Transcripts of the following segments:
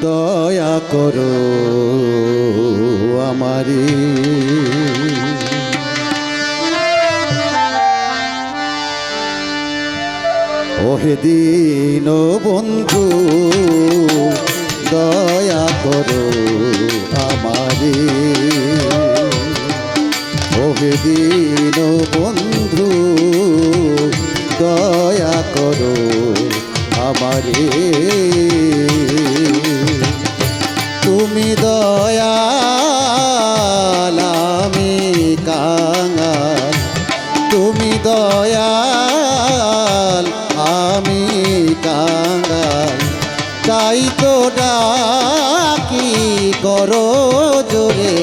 দয়া করো আমারি। ওহে দীন বন্ধু দয়া করো আমারি। ওহে দীন বন্ধু দয়া করো আমারি। তুমি দয়াল আমি কাঙাল, তুমি দয়াল আমি কাঙাল, তাই তো ডাকি করো জোরে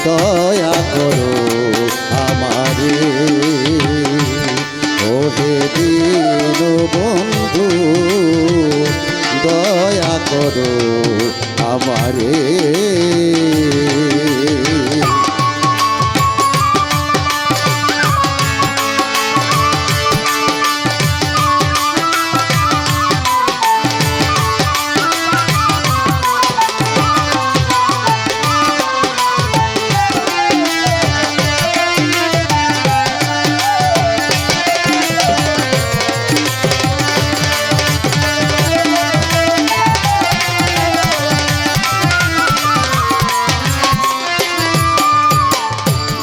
দয়া করো আমারে। ওহে দীন বন্ধু দয়া করো আমারে।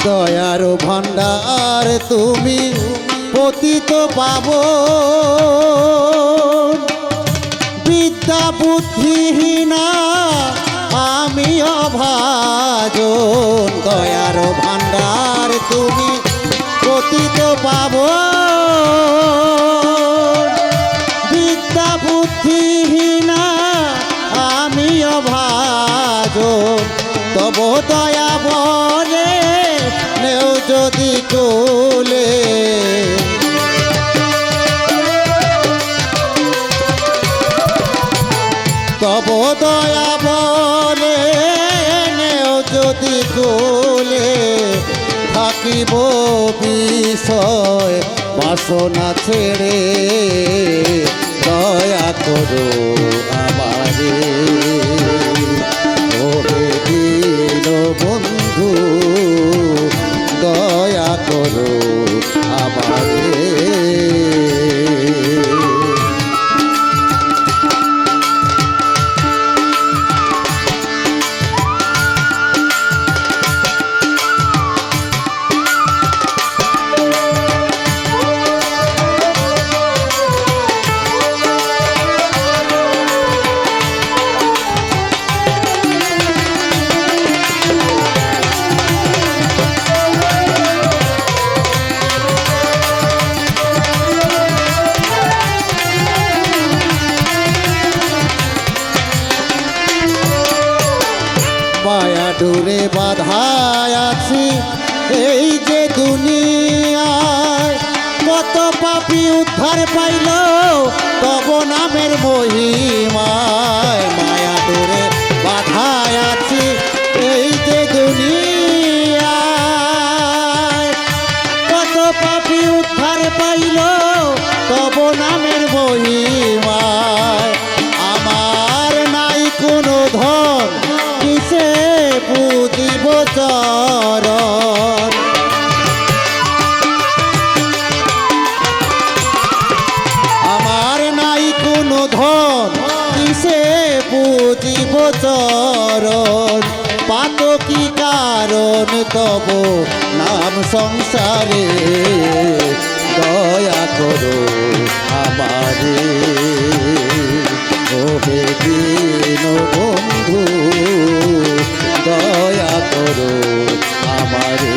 দয়ার ভান্ডার তুমি পতিত পাবন, বিদ্যা বুদ্ধিহীনা আমি অভাজন। দয়ার ভান্ডার তুমি পতিত পাবন, বিদ্যা বুদ্ধিহীনা আমি অভাজন। তব দয়া বলে নেও যদি কোলে, তব দয়া বলে নেও যদি কোলে, থাকিব বিষয় বাসনা ছেড়ে দয়া করো আমারে। ওহে দীন বন্ধু দয়া করো আমারে। মায়া ডোরে বাধায় আছি এই যে দুনিয়ায়, কত পাপী উদ্ধার পাইল তব নামের মহিমায়। মায়া ডোরে বাধায় আছি এই যে দুনিয়ায়, কত পাপী উদ্ধার পাইল তব নামের মহিমায়। আমার নাই কোনো ধন কিসে পুজিব চরণ, আমার নাই কোনো ধন কিসে পুজিব চরণ। পাত কি কারণ তব নাম সংসারে দয়া করো আমারে। ওহে দীন বন্ধু দয়া করো আমারে।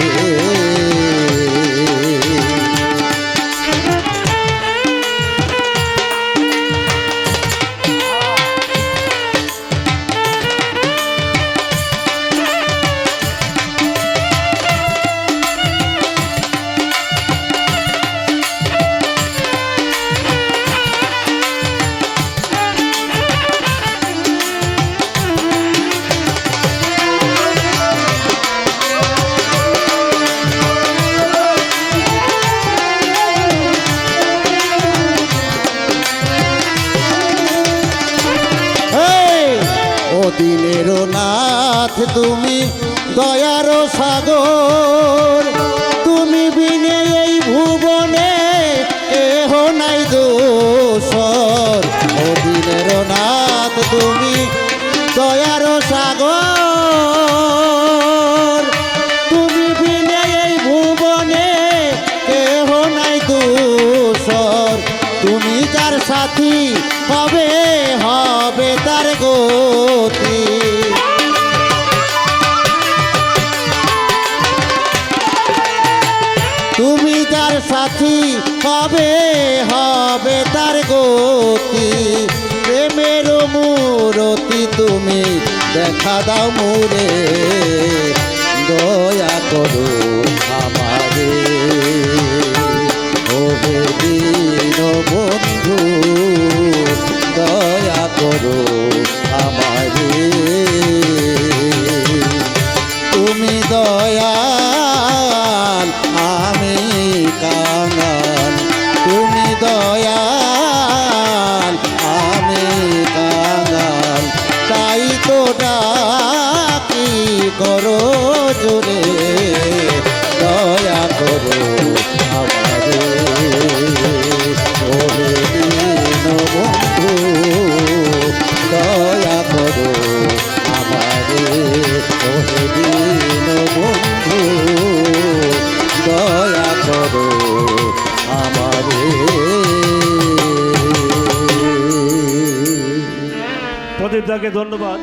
দিনের নাথ তুমি দয়ার সাগর, তুমি বিনে এই ভুবনে কেহ নাই দোসর। ও দিনের নাথ তুমি দয়ার সাগর, তুমি বিনে এই ভুবনে কেহ নাই দোসর। তুমি যার সাথী হবে হবে তার গতি। তুমি যার সাথী হবে হবে তার গতি। প্রেমের মূরতি তুমি দেখা দাও মোরে, দয়া করো আমারে। ও হে দীন বন্ধু দয়া করো আমারে। তুমি দয়াল আমি কাঙাল, তুমি দয়াল আমি কাঙাল, তাই তো ডাকি করো জোরে, দয়া করো আমারে। ওরে দীন বন্ধু দয়া করো আমারে। ওরে দীন বন্ধু দয়া করো আমারে। প্রদীপ দাকে ধন্যবাদ।